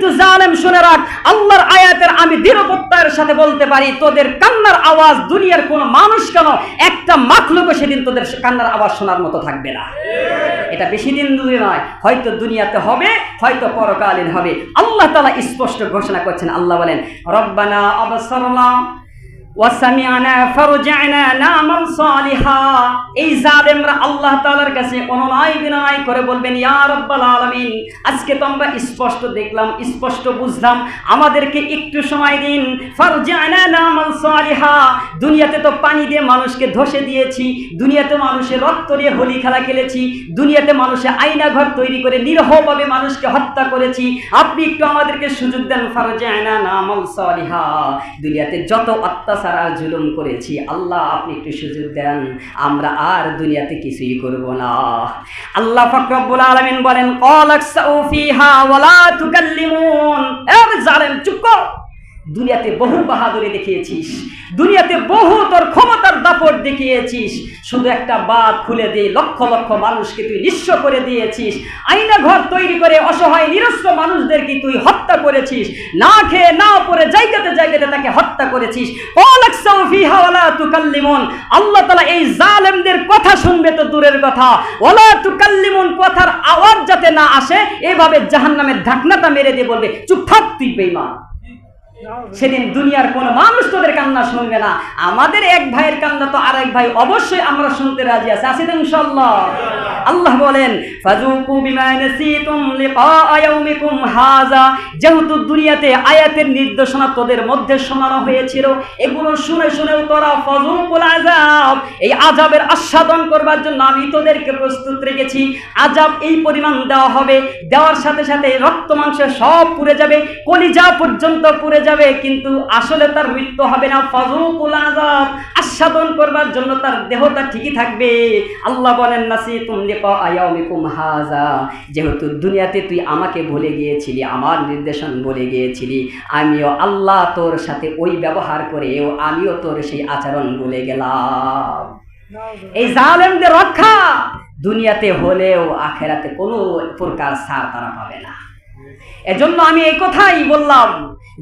কিন্তু জালেম শুনে রাখ, আল্লাহর আয়াতের আমি দৃঢ় প্রত্যয়ের সাথে বলতে পারি, তোদের কান্নার আওয়াজ দুনিয়ার কোন মানুষ কেন, একটা মাখলুকও সেদিন তোদের কান্নার আওয়াজ শোনার মতো থাকবে না। এটা বেশি দিন দূরে নয়, হয়তো দুনিয়াতে হবে, হয়তো পরকালীন হবে। আল্লাহ তাআলা স্পষ্ট ঘোষণা করছেন। আল্লাহ বলেন, রব্বানা আবসারনা ওয়া সামি'না ফারজি'না না'মাল সালিহা। এই জালেমরা আল্লাহ তাআলার কাছে অনুনয় বিনয় করে বলবেন, ইয়া রাব্বাল আলামিন, আজকে তো আমরা স্পষ্ট দেখলাম, স্পষ্ট বুঝলাম, আমাদেরকে একটু সময় দিন। ফারজি'না না'মাল সালিহা। দুনিয়াতে তো পানি দিয়ে মানুষকে ধসে দিয়েছি, দুনিয়াতে মানুষের রক্ত দিয়ে হোলি খেলা খেলেছি, দুনিয়াতে মানুষে আয়না ঘর তৈরি করে নিরহভাবে মানুষকে হত্যা করেছি, আপনি একটু আমাদেরকে সুযোগ দেন। ফারজি'না না'মাল সালিহা। দুনিয়াতে যত অত্যাচার আর জুলুম করেছি, আল্লাহ আপনি একটু সুযোগ দেন, আমরা আর দুনিয়াতে কিছুই করব না। আল্লাহ পাক রব্বুল আলামিন বলেন, ক্বালাকসাউ ফিহা ওয়া লা তুকাল্লিমুন। এর জালেম, চুপ কর। দুনিয়াতে বহু বাহাদুরি দেখিয়েছিস, দুনিয়াতে বহু তোর ক্ষমতার দাপট দেখিয়েছিস, শুধু একটা বাঁধ খুলে দিয়ে লক্ষ লক্ষ মানুষকে তুই নিঃস্ব করে দিয়েছিস, আয়না ঘর তৈরি করে অসহায় নিরস্ত্র মানুষদেরকে তুই হত্যা করেছিস, না খেয়ে না পরে জায়গাতে জায়গাতে তাকে হত্যা করেছিস। ক্বালাকসাউ ফিহা ওয়া লা তুকাল্লিমুন। আল্লাহ তাআলা এই জালেমদের কথা শুনবে তো দূরের কথা, ওয়া লা তুকাল্লিমুন, কথার আওয়াজ যাতে না আসে, এভাবে জাহান্নামের ঢাকনাটা মেরে দিয়ে বলবে, চুপ থাক তুই বেঈমান। সেদিন দুনিয়ার কোন মানুষ তোদের কান্না শুনবে না। আমাদের এক ভাইয়ের কান্না তো আরেক ভাই অবশ্যই আমরা শুনতে রাজি আছি, আছে তো ইনশাআল্লাহ। আল্লাহ বলেন, ফাযুকু বিমা নাসিতুম লিকা ইয়াউমিকুম হাযা। যেহেতু দুনিয়াতে আয়াতের নির্দেশনা তোদের মধ্যে শোনানো হয়েছিল, এগুলো শুনে শুনেও তোরা ফাযুকুল আযাব, এই আযাবের আস্বাদন করবার জন্য আমি তোদেরকে প্রস্তুত রেখেছি। আযাব এই পরিমাণ দেওয়া হবে, দেওয়ার সাথে সাথে রক্ত মাংস সব পুড়ে যাবে, কলিজা পর্যন্ত পুড়ে যাবে, কিন্তু আসলে তার মৃত্যু হবে না। ফাযুকুল আযাব, আস্বাদন করবার জন্য তার দেহটা ঠিকই থাকবে। আল্লাহ বলেন, নাসিতুম লিকা ইয়াউমিকুম হাযা। যেহেতু দুনিয়াতে তুই আমাকে ভুলে গিয়েছিলি, আমার নির্দেশন ভুলে গিয়েছিলি, আমিও আল্লাহ তোর সাথে ওই ব্যবহার করেও আমিও তোর সেই আচরণ ভুলে গেলাম। এই জালেমদের রক্ষা দুনিয়াতে হলেও আখেরাতে কোনো প্রকার ছাড় তারা পাবে না। এজন্য আমি এই কথাই বললাম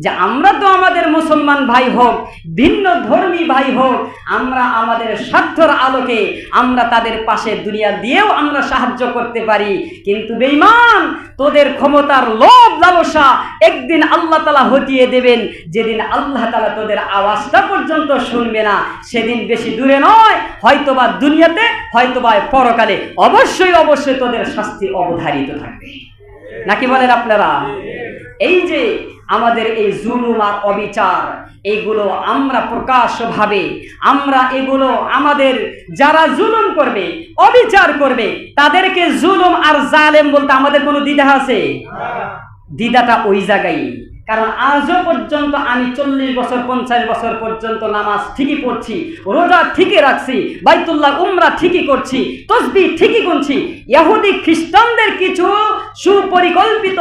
যে আমরা তো আমাদের মুসলমান ভাই হোক, ভিন্ন ধর্মী ভাই হোক, আমরা আমাদের স্বার্থের আলোকে আমরা তাদের পাশে দুনিয়া দিয়েও আমরা সাহায্য করতে পারি। কিন্তু বেঈমান, তোদের ক্ষমতার লোভ লালসা একদিন আল্লাহ তাআলা হটিয়ে দেবেন। যেদিন আল্লাহ তাআলা তোদের আওয়াজটা পর্যন্ত শুনবে না, সেদিন বেশি দূরে নয়, হয়তোবা দুনিয়াতে, হয়তোবা পরকালে অবশ্যই অবশ্যই তোদের শাস্তি অবধারিত থাকবে। নাকি বলেন আপনারা? এই যে আমাদের এই জুলুম আর অবিচার, এইগুলো আমরা প্রকাশ্যভাবে আমরা এগুলো আমাদের যারা জুলুম করবে, অবিচার করবে, তাদেরকে জুলুম আর জালেম বলতে আমাদের কোনো দ্বিধা আছে? দ্বিধাটা ওই জায়গায়। কারণ আজও পর্যন্ত আমি 40 বছর 50 বছর পর্যন্ত নামাজ ঠিকই পড়ছি, রোজা ঠিকই রাখছি, বাইতুল্লাহ উমরা ঠিকই করছি, তাসবিহ ঠিকই গুনছি। ইহুদি খ্রিস্টানদের কিছু সুপরিকল্পিত